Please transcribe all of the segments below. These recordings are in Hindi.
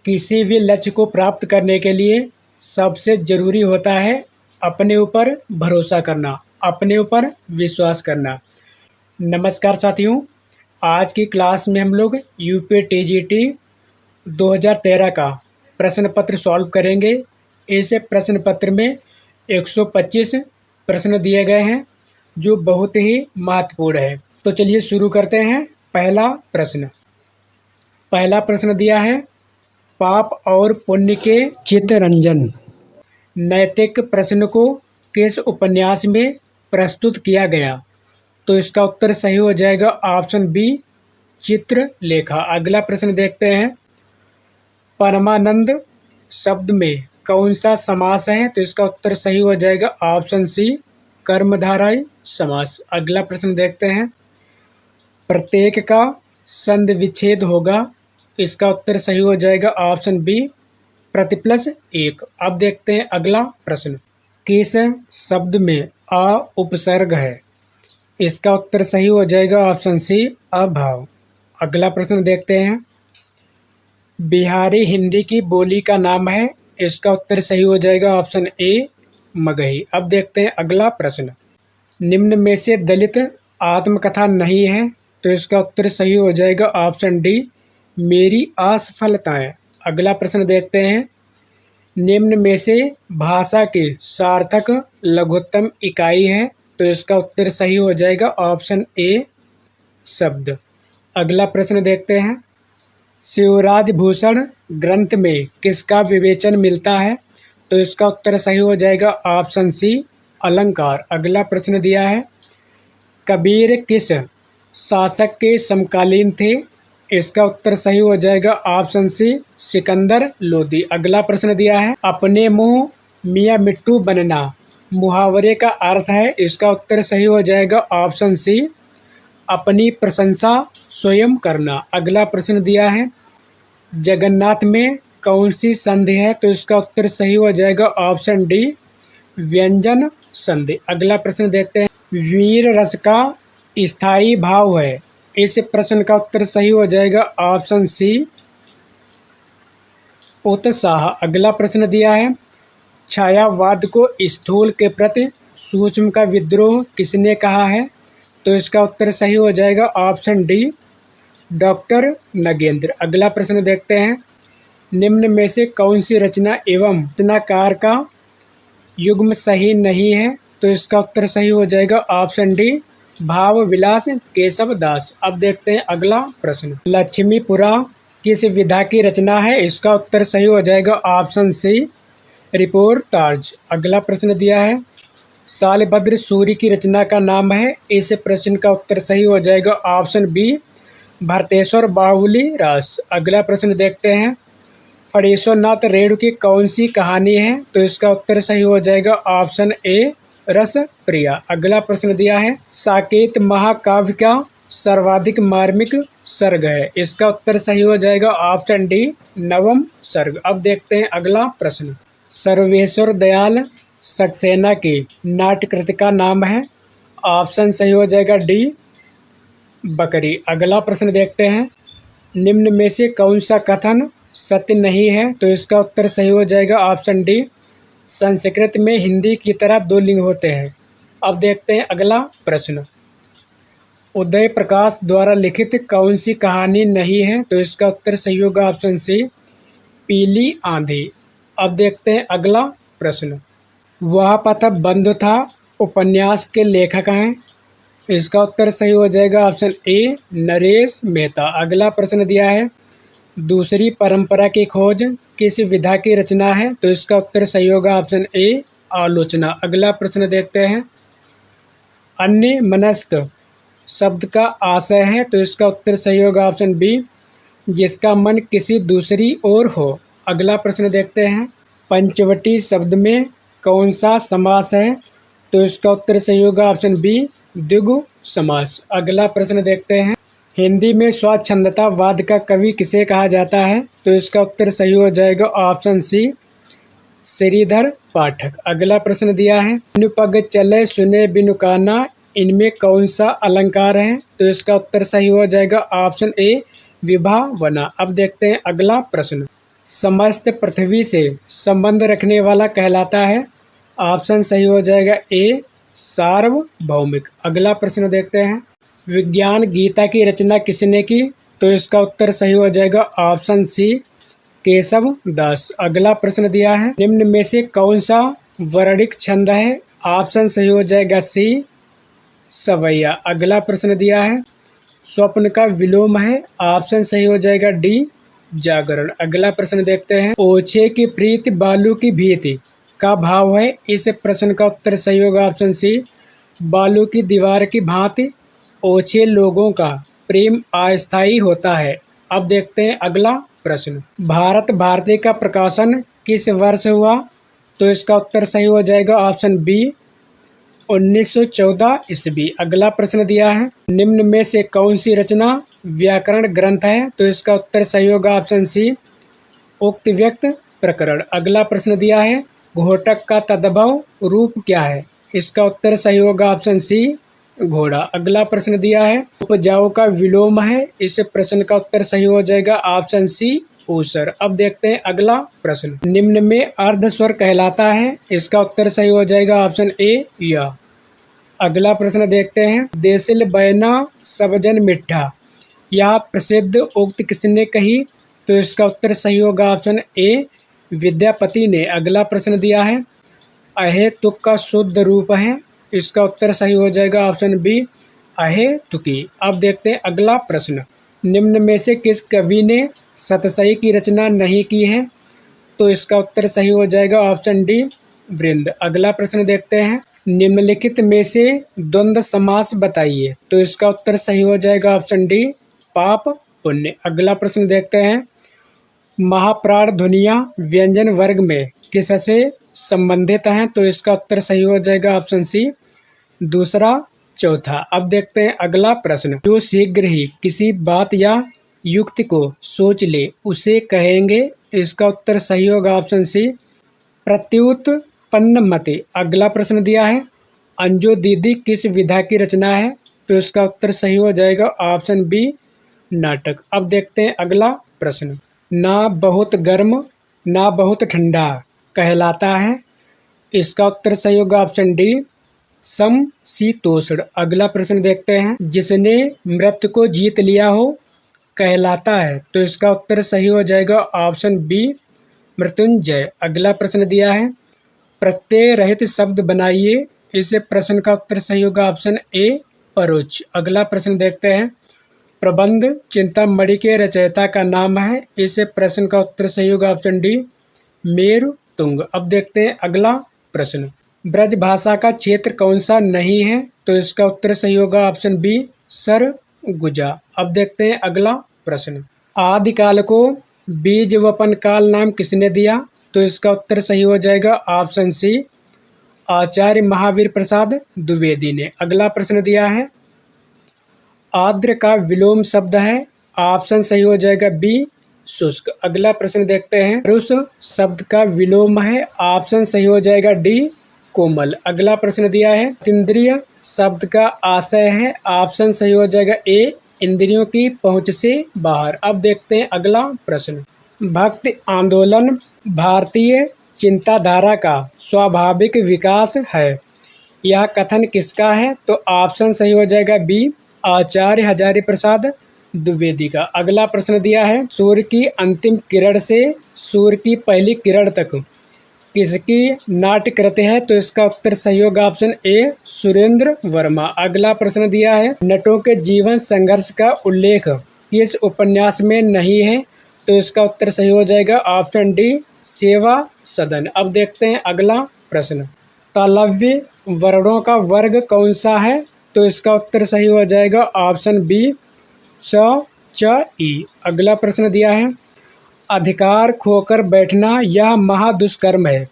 किसी भी लक्ष्य को प्राप्त करने के लिए सबसे ज़रूरी होता है अपने ऊपर भरोसा करना, अपने ऊपर विश्वास करना। नमस्कार साथियों, आज की क्लास में हम लोग यूपी टीजीटी 2013 का प्रश्न पत्र सॉल्व करेंगे। इस प्रश्न पत्र में 125 प्रश्न दिए गए हैं जो बहुत ही महत्वपूर्ण है। तो चलिए शुरू करते हैं। पहला प्रश्न दिया है, पाप और पुण्य के चित्तरंजन। नैतिक प्रश्न को किस उपन्यास में प्रस्तुत किया गया? तो इसका उत्तर सही हो जाएगा ऑप्शन बी, चित्रलेखा। अगला प्रश्न देखते हैं, परमानंद शब्द में कौन सा समास है? तो इसका उत्तर सही हो जाएगा ऑप्शन सी, कर्मधारय समास। अगला प्रश्न देखते हैं, प्रत्येक का संधि विच्छेद होगा। इसका उत्तर सही हो जाएगा ऑप्शन बी, प्रति प्लस एक। अब देखते हैं अगला प्रश्न, किस शब्द में अ उपसर्ग है? इसका उत्तर सही हो जाएगा ऑप्शन सी, अभाव। अगला प्रश्न देखते हैं, बिहारी हिंदी की बोली का नाम है। इसका उत्तर सही हो जाएगा ऑप्शन ए, मगही। अब देखते हैं अगला प्रश्न, निम्न में से दलित आत्मकथा नहीं है। तो इसका उत्तर सही हो जाएगा ऑप्शन डी, मेरी असफलताएं। अगला प्रश्न देखते हैं, निम्न में से भाषा की सार्थक लघुत्तम इकाई है। तो इसका उत्तर सही हो जाएगा ऑप्शन ए, शब्द। अगला प्रश्न देखते हैं, शिवराज भूषण ग्रंथ में किसका विवेचन मिलता है? तो इसका उत्तर सही हो जाएगा ऑप्शन सी, अलंकार। अगला प्रश्न दिया है, कबीर किस शासक के समकालीन थे? इसका उत्तर सही हो जाएगा ऑप्शन सी, सिकंदर लोदी। अगला प्रश्न दिया है, अपने मुंह मियां मिट्टू बनना मुहावरे का अर्थ है। इसका उत्तर सही हो जाएगा ऑप्शन सी, अपनी प्रशंसा स्वयं करना। अगला प्रश्न दिया है, जगन्नाथ में कौन सी संधि है? तो इसका उत्तर सही हो जाएगा ऑप्शन डी, व्यंजन संधि। अगला प्रश्न देखते हैं, वीर रस का स्थायी भाव है। इस प्रश्न का उत्तर सही हो जाएगा ऑप्शन सी, उत्साह। अगला प्रश्न दिया है, छायावाद को स्थूल के प्रति सूक्ष्म का विद्रोह किसने कहा है? तो इसका उत्तर सही हो जाएगा ऑप्शन डी, डॉक्टर नगेंद्र। अगला प्रश्न देखते हैं, निम्न में से कौन सी रचना एवं रचनाकार का युग्म सही नहीं है? तो इसका उत्तर सही हो जाएगा ऑप्शन डी, भाव विलास केशव दास। अब देखते हैं अगला प्रश्न, लक्ष्मीपुरा किस विधा की रचना है? इसका उत्तर सही हो जाएगा ऑप्शन सी, रिपोर्टाज। अगला प्रश्न दिया है, शालभद्र सूरी की रचना का नाम है। इस प्रश्न का उत्तर सही हो जाएगा ऑप्शन बी, भरतेश्वर बाहुली रास। अगला प्रश्न देखते हैं, फणीश्वरनाथ रेणु की कौन सी कहानी है? तो इसका उत्तर सही हो जाएगा ऑप्शन ए, रस प्रिया। अगला प्रश्न दिया है, साकेत महाकाव्य का सर्वाधिक मार्मिक सर्ग है। इसका उत्तर सही हो जाएगा ऑप्शन डी, नवम सर्ग। अब देखते हैं अगला प्रश्न, सर्वेश्वर दयाल सक्सेना की नाट्यकृति का नाम है। ऑप्शन सही हो जाएगा डी, बकरी। अगला प्रश्न देखते हैं, निम्न में से कौन सा कथन सत्य नहीं है? तो इसका उत्तर सही हो जाएगा ऑप्शन डी, संस्कृत में हिंदी की तरह दो लिंग होते हैं। अब देखते हैं अगला प्रश्न, उदय प्रकाश द्वारा लिखित कौन सी कहानी नहीं है? तो इसका उत्तर सही होगा ऑप्शन सी, पीली आंधी। अब देखते हैं अगला प्रश्न, वह पथ बंद था उपन्यास के लेखक हैं। इसका उत्तर सही हो जाएगा ऑप्शन ए, नरेश मेहता। अगला प्रश्न दिया है, दूसरी परंपरा की खोज किस विधा की रचना है? तो इसका उत्तर सही होगा ऑप्शन ए, आलोचना। अगला प्रश्न देखते हैं, अन्य मनस्क शब्द का आशय है। तो इसका उत्तर सही होगा ऑप्शन बी, जिसका मन किसी दूसरी ओर हो। अगला प्रश्न देखते हैं, पंचवटी शब्द में कौन सा समास है? तो इसका उत्तर सही होगा ऑप्शन बी, द्विगु समास। अगला प्रश्न देखते हैं, हिंदी में स्वच्छंदतावाद का कवि किसे कहा जाता है? तो इसका उत्तर सही हो जाएगा ऑप्शन सी, श्रीधर पाठक। अगला प्रश्न दिया है, बिनु पग चले सुने बिनु काना, इनमें कौन सा अलंकार है? तो इसका उत्तर सही हो जाएगा ऑप्शन ए, विभावना। अब देखते हैं अगला प्रश्न, समस्त पृथ्वी से संबंध रखने वाला कहलाता है? ऑप्शन सही हो जाएगा ए सार्वभौमिक। अगला प्रश्न देखते हैं, विज्ञान गीता की रचना किसने की? तो इसका उत्तर सही हो जाएगा ऑप्शन सी केशव दास। अगला प्रश्न दिया है, निम्न में से कौन सा वर्णिक छंद है? ऑप्शन सही हो जाएगा सी सवैया। अगला प्रश्न दिया है, स्वप्न का विलोम है? ऑप्शन सही हो जाएगा डी जागरण। अगला प्रश्न देखते हैं, ओछे की प्रीति बालू की भीति का भाव है? इस प्रश्न का उत्तर सही होगा ऑप्शन सी बालू की दीवार की भांति ओछे लोगों का प्रेम अस्थायी होता है। अब देखते हैं अगला प्रश्न, भारत भारती का प्रकाशन किस वर्ष हुआ? तो इसका उत्तर सही हो जाएगा ऑप्शन बी 1914 ईस्वी। अगला प्रश्न दिया है, निम्न में से कौन सी रचना व्याकरण ग्रंथ है? तो इसका उत्तर सही होगा ऑप्शन सी उक्त व्यक्त प्रकरण। अगला प्रश्न दिया है, घोटक का तद्भव रूप क्या है? इसका उत्तर सही होगा ऑप्शन सी घोड़ा। अगला प्रश्न दिया है, उपजाऊ का विलोम है? इस प्रश्न का उत्तर सही हो जाएगा ऑप्शन सी ऊसर। अब देखते हैं अगला प्रश्न, निम्न में अर्ध स्वर कहलाता है? इसका उत्तर सही हो जाएगा ऑप्शन ए या। अगला प्रश्न देखते हैं, देसिल बैना सबजन मिठा यह प्रसिद्ध उक्त किसने कही? तो इसका उत्तर सही होगा ऑप्शन ए विद्यापति ने। अगला प्रश्न दिया है, अहे तुक का शुद्ध रूप है? इसका उत्तर सही हो जाएगा ऑप्शन बी अहे तुकी। अब देखते हैं अगला प्रश्न, निम्न में से किस कवि ने सतसई की रचना नहीं की है? तो इसका उत्तर सही हो जाएगा ऑप्शन डी वृंद। अगला प्रश्न देखते हैं, निम्नलिखित में से द्वंद्व समास बताइए? तो इसका उत्तर सही हो जाएगा ऑप्शन डी पाप पुण्य। अगला प्रश्न देखते हैं, महाप्राण ध्वनियाँ व्यंजन वर्ग में किससे संबंधित हैं? तो इसका उत्तर सही हो जाएगा ऑप्शन सी दूसरा चौथा। अब देखते हैं अगला प्रश्न, जो शीघ्र ही किसी बात या युक्ति को सोच ले उसे कहेंगे? इसका उत्तर सही होगा ऑप्शन सी प्रत्युत्पन्न मति। अगला प्रश्न दिया है, अंजो दीदी किस विधा की रचना है? तो इसका उत्तर सही हो जाएगा ऑप्शन बी नाटक। अब देखते हैं अगला प्रश्न, ना बहुत गर्म ना बहुत ठंडा कहलाता है? इसका उत्तर सही होगा ऑप्शन डी समशीतोष्ण। अगला प्रश्न देखते हैं, जिसने मृत्यु को जीत लिया हो कहलाता है? तो इसका उत्तर सही हो जाएगा ऑप्शन बी मृत्युंजय। अगला प्रश्न दिया है, प्रत्यय रहित शब्द बनाइए? इस प्रश्न का उत्तर सही होगा ऑप्शन ए परोक्ष। अगला प्रश्न देखते हैं, प्रबंध चिंतामणि के रचयिता का नाम है? इस प्रश्न का उत्तर सही होगा ऑप्शन डी मेरु तुंग। अब देखते हैं अगला प्रश्न, ब्रज भाषा का क्षेत्र कौन सा नहीं है? तो इसका उत्तर सही होगा ऑप्शन बी सरगुजा। अब देखते हैं अगला प्रश्न, आदिकाल को बीज वपन काल नाम किसने दिया? तो इसका उत्तर सही हो जाएगा ऑप्शन सी आचार्य महावीर प्रसाद द्विवेदी ने। अगला प्रश्न दिया है, आर्द्र का विलोम शब्द है? ऑप्शन सही हो जाएगा बी शुष्क। अगला प्रश्न देखते हैं, रुष शब्द का विलोम है? ऑप्शन सही हो जाएगा डी कोमल। अगला प्रश्न दिया है, इंद्रिय शब्द का आशय है? ऑप्शन सही हो जाएगा ए इंद्रियों की पहुंच से बाहर। अब देखते हैं अगला प्रश्न, भक्ति आंदोलन भारतीय चिंताधारा का स्वाभाविक विकास है, यह कथन किसका है? तो ऑप्शन सही हो जाएगा बी आचार्य हजारी प्रसाद द्विवेदी का। अगला प्रश्न दिया है, सूर्य की अंतिम किरण से सूर्य की पहली किरण तक किसकी नाट्य कृति है? तो इसका उत्तर सही होगा ऑप्शन ए सुरेंद्र वर्मा। अगला प्रश्न दिया है, नटों के जीवन संघर्ष का उल्लेख किस उपन्यास में नहीं है? तो इसका उत्तर सही हो जाएगा ऑप्शन डी सेवा सदन। अब देखते हैं अगला प्रश्न, तालव्य वर्णों का वर्ग कौन सा है? तो इसका उत्तर सही हो जाएगा ऑप्शन बी स च ई। अगला प्रश्न दिया है, अधिकार खोकर बैठना यह महादुष्कर्म है,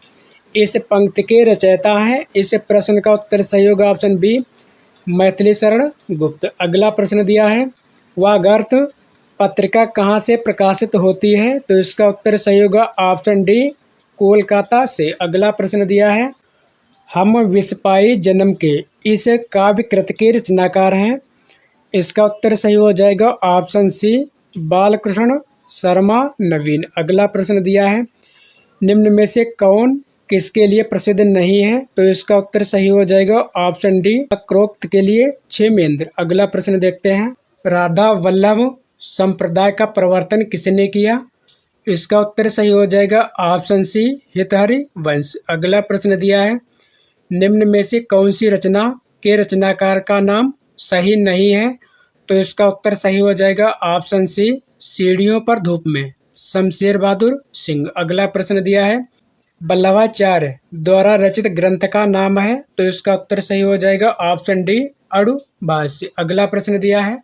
इस पंक्ति के रचयिता है? इस प्रश्न का उत्तर सही होगा ऑप्शन बी मैथिली शरण गुप्त। अगला प्रश्न दिया है, वागर्थ पत्रिका कहाँ से प्रकाशित होती है? तो इसका उत्तर सही होगा ऑप्शन डी कोलकाता से। अगला प्रश्न दिया है, हम विस्पाई जन्म के इस काव्य कृति के रचनाकार हैं? इसका उत्तर सही हो जाएगा ऑप्शन सी बालकृष्ण शर्मा नवीन। अगला प्रश्न दिया है, निम्न में से कौन किसके लिए प्रसिद्ध नहीं है? तो इसका उत्तर सही हो जाएगा ऑप्शन डी, वक्रोक्त के लिए क्षेमेंद्र। अगला प्रश्न देखते हैं, राधा वल्लभ संप्रदाय का प्रवर्तन किसने किया? इसका उत्तर सही हो जाएगा ऑप्शन सी, हितहरि वंश। अगला प्रश्न दिया है, निम्न में से कौन सी रचना के रचनाकार का नाम सही नहीं है? तो इसका उत्तर सही हो जाएगा ऑप्शन सी, सीढ़ियों पर धूप में, शमशेर बहादुर सिंह। अगला प्रश्न दिया है, वल्लभाचार्य द्वारा रचित ग्रंथ का नाम है? तो इसका उत्तर सही हो जाएगा ऑप्शन डी, अणुभाष्य। अगला प्रश्न दिया है,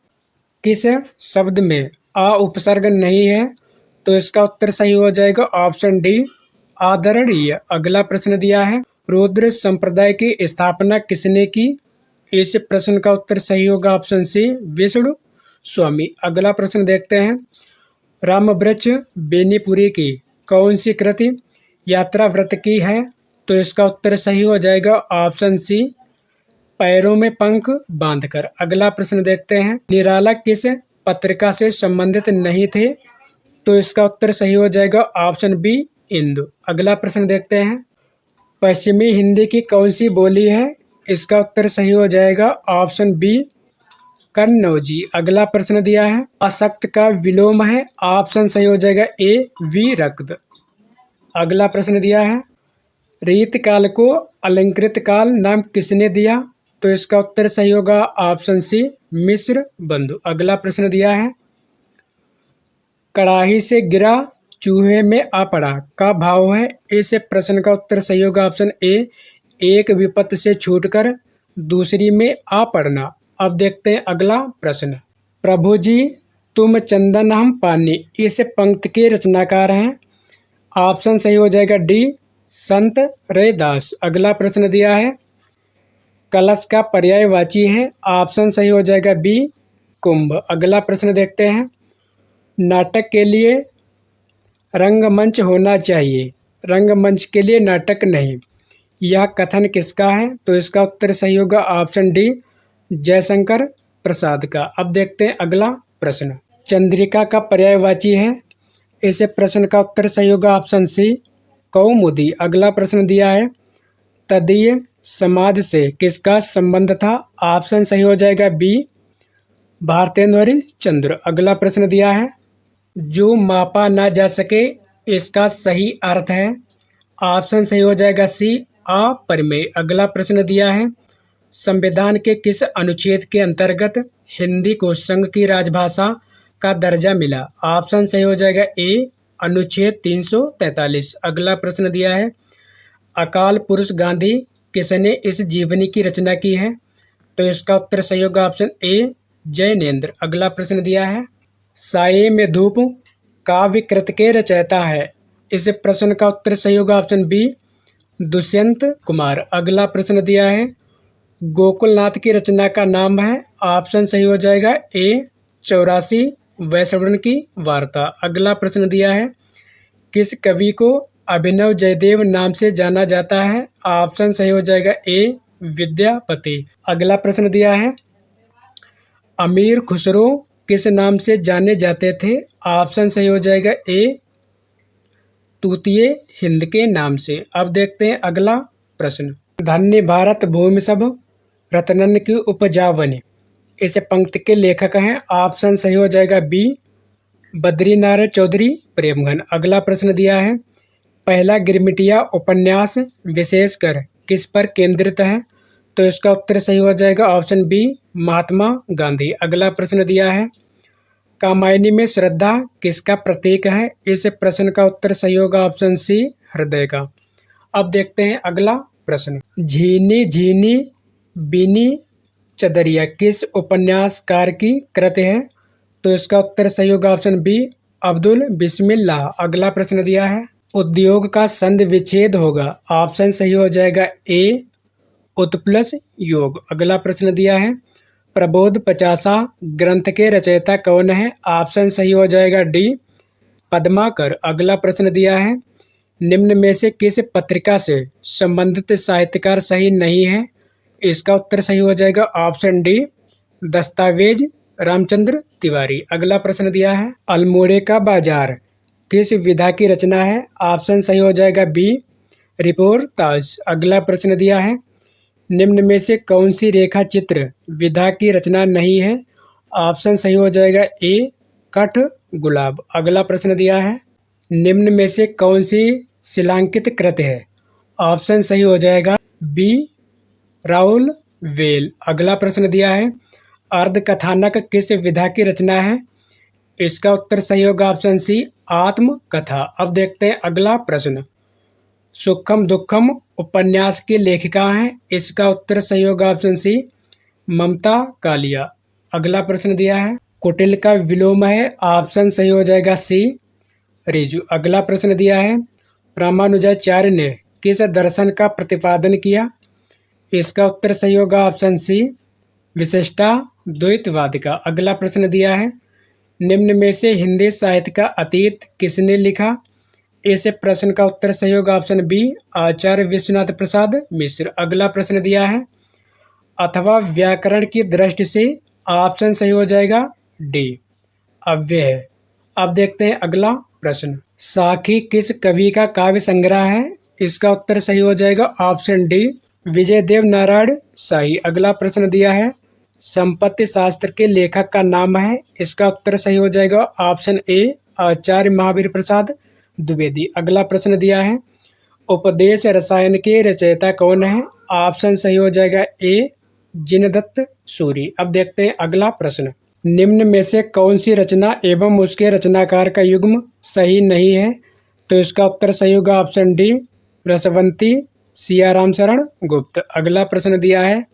किस शब्द में आ उपसर्ग नहीं है? तो इसका उत्तर सही हो जाएगा ऑप्शन डी, आदरणीय। अगला प्रश्न दिया है, रुद्र संप्रदाय की स्थापना किसने की? इस प्रश्न का उत्तर सही होगा ऑप्शन सी, विष्णु स्वामी। अगला प्रश्न देखते हैं, रामवृक्ष बेनीपुरी की कौन सी कृति यात्रा व्रत की है? तो इसका उत्तर सही हो जाएगा ऑप्शन सी, पैरों में पंख बांधकर। अगला प्रश्न देखते हैं, निराला किस पत्रिका से संबंधित नहीं थे? तो इसका उत्तर सही हो जाएगा ऑप्शन बी, इंदु। अगला प्रश्न देखते हैं, पश्चिमी हिंदी की कौन सी बोली है? इसका उत्तर सही हो जाएगा ऑप्शन बी, कन्नौजी। अगला प्रश्न दिया है, अशक्त का विलोम है? ऑप्शन सही हो जाएगा ए, विरक्त। अगला प्रश्न दिया है, रीत काल को अलंकृत काल नाम किसने दिया? तो इसका उत्तर सही होगा ऑप्शन सी, मिश्र बंधु। अगला प्रश्न दिया है, कड़ाही से गिरा चूहे में आ पड़ा का भाव है? इस प्रश्न का उत्तर सही होगा ऑप्शन ए, एक विपत्ति से छूटकर दूसरी में आ पड़ना। अब देखते हैं अगला प्रश्न, प्रभु जी तुम चंदन हम पानी, इस पंक्ति के रचनाकार हैं? ऑप्शन सही हो जाएगा डी, संत रैदास। अगला प्रश्न दिया है, कलश का पर्यायवाची है? ऑप्शन सही हो जाएगा बी, कुंभ। अगला प्रश्न देखते हैं, नाटक के लिए रंगमंच होना चाहिए, रंगमंच के लिए नाटक नहीं, यह कथन किसका है? तो इसका उत्तर सही होगा ऑप्शन डी, जयशंकर प्रसाद का। अब देखते हैं अगला प्रश्न, चंद्रिका का पर्यायवाची है? इस प्रश्न का उत्तर सही होगा ऑप्शन सी, कौमुदी। अगला प्रश्न दिया है, तदीय समाज से किसका संबंध था? ऑप्शन सही हो जाएगा बी, भारतेंदु चंद्र। अगला प्रश्न दिया है, जो मापा ना जा सके इसका सही अर्थ है? ऑप्शन सही हो जाएगा सी, अपरिमेय। अगला प्रश्न दिया है, संविधान के किस अनुच्छेद के अंतर्गत हिंदी को संघ की राजभाषा का दर्जा मिला? ऑप्शन सही हो जाएगा ए, अनुच्छेद 343। अगला प्रश्न दिया है, अकाल पुरुष गांधी किसने इस जीवनी की रचना की है? तो इसका उत्तर सही होगा ऑप्शन ए, जैनेन्द्र। अगला प्रश्न दिया है, साये में धूप काव्य कृत के रचयिता है? इस प्रश्न का उत्तर सही होगा ऑप्शन बी, दुष्यंत कुमार। अगला प्रश्न दिया है, गोकुलनाथ की रचना का नाम है? ऑप्शन सही हो जाएगा ए, 84 वैश्रवण की वार्ता। अगला प्रश्न दिया है, किस कवि को अभिनव जयदेव नाम से जाना जाता है? ऑप्शन सही हो जाएगा ए, विद्यापति। अगला प्रश्न दिया है, अमीर खुसरो किस नाम से जाने जाते थे? ऑप्शन सही हो जाएगा ए, तूतीय हिंद के नाम से। अब देखते हैं अगला प्रश्न, धन्य भारत भूमि सब रत्नन की उपजावनी, इस पंक्ति के लेखक हैं? ऑप्शन सही हो जाएगा बी, बद्रीनारायण चौधरी प्रेमघन। अगला प्रश्न दिया है, पहला गिरमिटिया उपन्यास विशेषकर किस पर केंद्रित है? तो इसका उत्तर सही हो जाएगा ऑप्शन बी, महात्मा गांधी। अगला प्रश्न दिया है, कामायनी में श्रद्धा किसका प्रतीक है? इस प्रश्न का उत्तर सही होगा ऑप्शन सी, हृदय का। अब देखते हैं अगला प्रश्न, झीनी झीनी बीनी चदरिया किस उपन्यासकार की कृति है? तो इसका उत्तर सही होगा ऑप्शन बी, अब्दुल बिस्मिल्लाह। अगला प्रश्न दिया है, उद्योग का संधि विच्छेद होगा? ऑप्शन सही हो जाएगा ए, उत्प्लस योग। अगला प्रश्न दिया है, प्रबोध 50 ग्रंथ के रचयिता कौन है? ऑप्शन सही हो जाएगा डी, पद्माकर। अगला प्रश्न दिया है, निम्न में से किस पत्रिका से संबंधित साहित्यकार सही नहीं है? इसका उत्तर सही हो जाएगा ऑप्शन डी, दस्तावेज रामचंद्र तिवारी। अगला प्रश्न दिया है अल्मोड़े का बाजार किस विधा की रचना है? ऑप्शन सही हो जाएगा बी रिपोर्टाज। अगला प्रश्न दिया है निम्न में से कौन सी रेखा चित्र विधा की रचना नहीं है? ऑप्शन सही हो जाएगा ए कठ गुलाब। अगला प्रश्न दिया है निम्न में से कौन सी शिलांकित कृत है? ऑप्शन सही हो जाएगा बी राउल वेल। अगला प्रश्न दिया है अर्धकथानक किस विधा की रचना है? इसका उत्तर सही होगा ऑप्शन सी आत्मकथा। अब देखते हैं अगला प्रश्न सुखम दुखम उपन्यास की लेखिका हैं? इसका उत्तर सही होगा ऑप्शन सी ममता कालिया। अगला प्रश्न दिया है कुटिल का विलोम है? ऑप्शन सही हो जाएगा सी रिजु। अगला प्रश्न दिया है रामानुजाचार्य ने किस दर्शन का प्रतिपादन किया? इसका उत्तर सही होगा ऑप्शन सी विशिष्टाद्वैतवाद का। अगला प्रश्न दिया है निम्न में से हिंदी साहित्य का अतीत किसने लिखा? इस प्रश्न का उत्तर सही होगा ऑप्शन बी आचार्य विश्वनाथ प्रसाद मिश्र। अगला प्रश्न दिया है अथवा व्याकरण की दृष्टि से ऑप्शन सही हो जाएगा डी अव्यय है। अब देखते हैं अगला प्रश्न साखी किस कवि का काव्य संग्रह है? इसका उत्तर सही हो जाएगा ऑप्शन डी विजय देव नारायण शाही। अगला प्रश्न दिया है संपत्ति शास्त्र के लेखक का नाम है? इसका उत्तर सही हो जाएगा ऑप्शन ए आचार्य महावीर प्रसाद द्विवेदी। अगला प्रश्न दिया है उपदेश रसायन के रचयिता कौन है? ऑप्शन सही हो जाएगा ए जिनदत्त सूरी। अब देखते हैं अगला प्रश्न निम्न में से कौन सी रचना एवं उसके रचनाकार का युग्म सही नहीं है? तो इसका उत्तर सही होगा ऑप्शन डी रसवंती सियाराम शरण गुप्त। अगला प्रश्न दिया है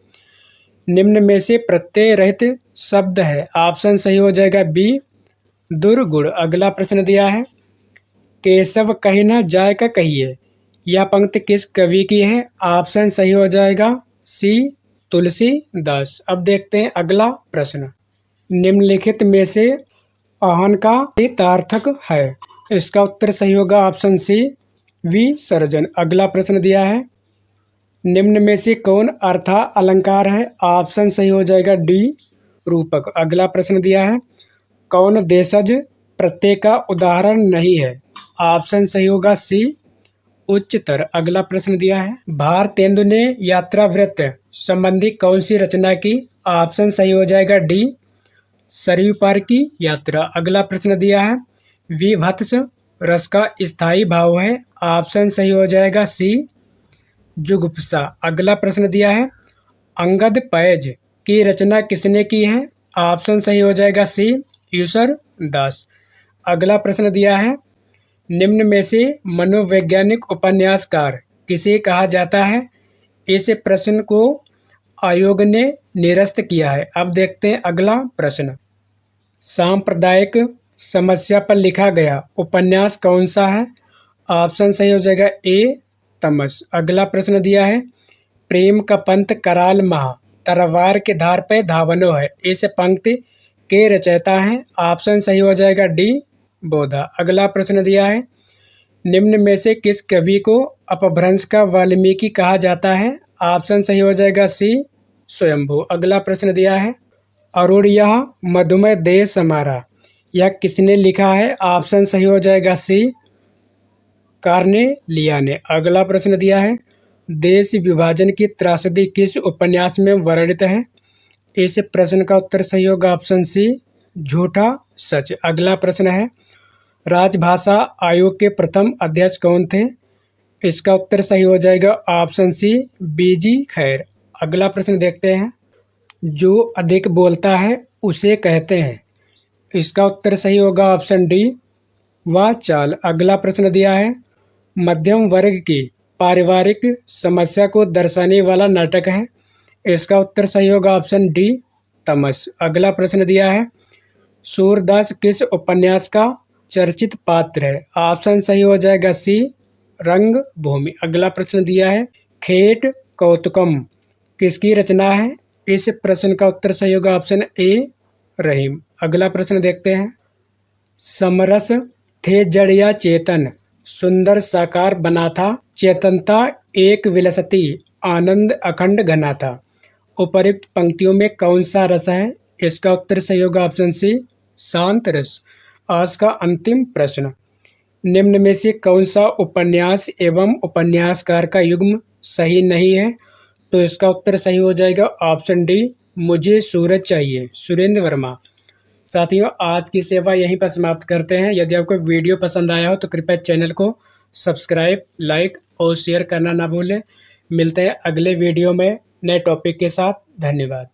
निम्न में से प्रत्यय रहित शब्द है? ऑप्शन सही हो जाएगा बी दुर्गुण। अगला प्रश्न दिया है केशव कहीं ना जाए का कहिए यह पंक्ति किस कवि की है? ऑप्शन सही हो जाएगा सी तुलसीदास। अब देखते हैं अगला प्रश्न निम्नलिखित में से आहन का तार्थक है? इसका उत्तर सही होगा ऑप्शन सी विसर्जन। अगला प्रश्न दिया है निम्न में से कौन अर्था अलंकार है? ऑप्शन सही हो जाएगा डी रूपक। अगला प्रश्न दिया है कौन देशज प्रत्यय का उदाहरण नहीं है? ऑप्शन सही होगा सी उच्चतर। अगला प्रश्न दिया है भारतेंदु ने यात्रा वृत्त संबंधी कौन सी रचना की? ऑप्शन सही हो जाएगा डी सरयू पार की यात्रा। अगला प्रश्न दिया है विभत्स रस का स्थायी भाव है? ऑप्शन सही हो जाएगा सी जुगुप्सा। अगला प्रश्न दिया है अंगद पैज की रचना किसने की है? ऑप्शन सही हो जाएगा सी ईश्वर दास। अगला प्रश्न दिया है निम्न में से मनोवैज्ञानिक उपन्यासकार किसे कहा जाता है? इस प्रश्न को आयोग ने निरस्त किया है। अब देखते हैं अगला प्रश्न सांप्रदायिक समस्या पर लिखा गया उपन्यास कौन सा है? ऑप्शन सही हो जाएगा ए तमस। अगला प्रश्न दिया है प्रेम का पंथ कराल महा तरवार के धार पे धावनो है इस पंक्ति के रचयिता हैं? ऑप्शन सही हो जाएगा डी बोधा। अगला प्रश्न दिया है निम्न में से किस कवि को अपभ्रंश का वाल्मीकि कहा जाता है? ऑप्शन सही हो जाएगा सी स्वयंभू। अगला प्रश्न दिया है अरुण यह मधुमेह देश हमारा यह किसने लिखा है? ऑप्शन सही हो जाएगा सी कार्नेलिया ने। अगला प्रश्न दिया है देश विभाजन की त्रासदी किस उपन्यास में वर्णित है? इस प्रश्न का उत्तर सही होगा ऑप्शन सी झूठा सच। अगला प्रश्न है राजभाषा आयोग के प्रथम अध्यक्ष कौन थे? इसका उत्तर सही हो जाएगा ऑप्शन सी बीजी खैर। अगला प्रश्न देखते हैं जो अधिक बोलता है उसे कहते हैं? इसका उत्तर सही होगा ऑप्शन डी वाचाल। अगला प्रश्न दिया है मध्यम वर्ग की पारिवारिक समस्या को दर्शाने वाला नाटक है? इसका उत्तर सही होगा ऑप्शन डी तमस। अगला प्रश्न दिया है सूरदास किस उपन्यास का चर्चित पात्र है? ऑप्शन सही हो जाएगा सी रंग भूमि। अगला प्रश्न दिया है खेट कौतुकम किसकी रचना है? इस प्रश्न का उत्तर सही होगा ऑप्शन ए रहीम। अगला प्रश्न देखते हैं समरस थे जड़ या चेतन सुंदर साकार बना था चेतनता एक विलसती आनंद अखंड घना था। उपर्युक्त पंक्तियों में कौन सा रस है? इसका उत्तर सही होगा ऑप्शन सी शांत रस। आज का अंतिम प्रश्न, निम्न में से कौन सा उपन्यास एवं उपन्यासकार का युग्म सही नहीं है? तो इसका उत्तर सही हो जाएगा ऑप्शन डी, मुझे सूरज चाहिए, सुरेंद्र वर्मा। साथियों, आज की सेवा यहीं पर समाप्त करते हैं। यदि आपको वीडियो पसंद आया हो तो कृपया चैनल को सब्सक्राइब, लाइक और शेयर करना ना भूलें। मिलते हैं अगले वीडियो में नए टॉपिक के साथ। धन्यवाद।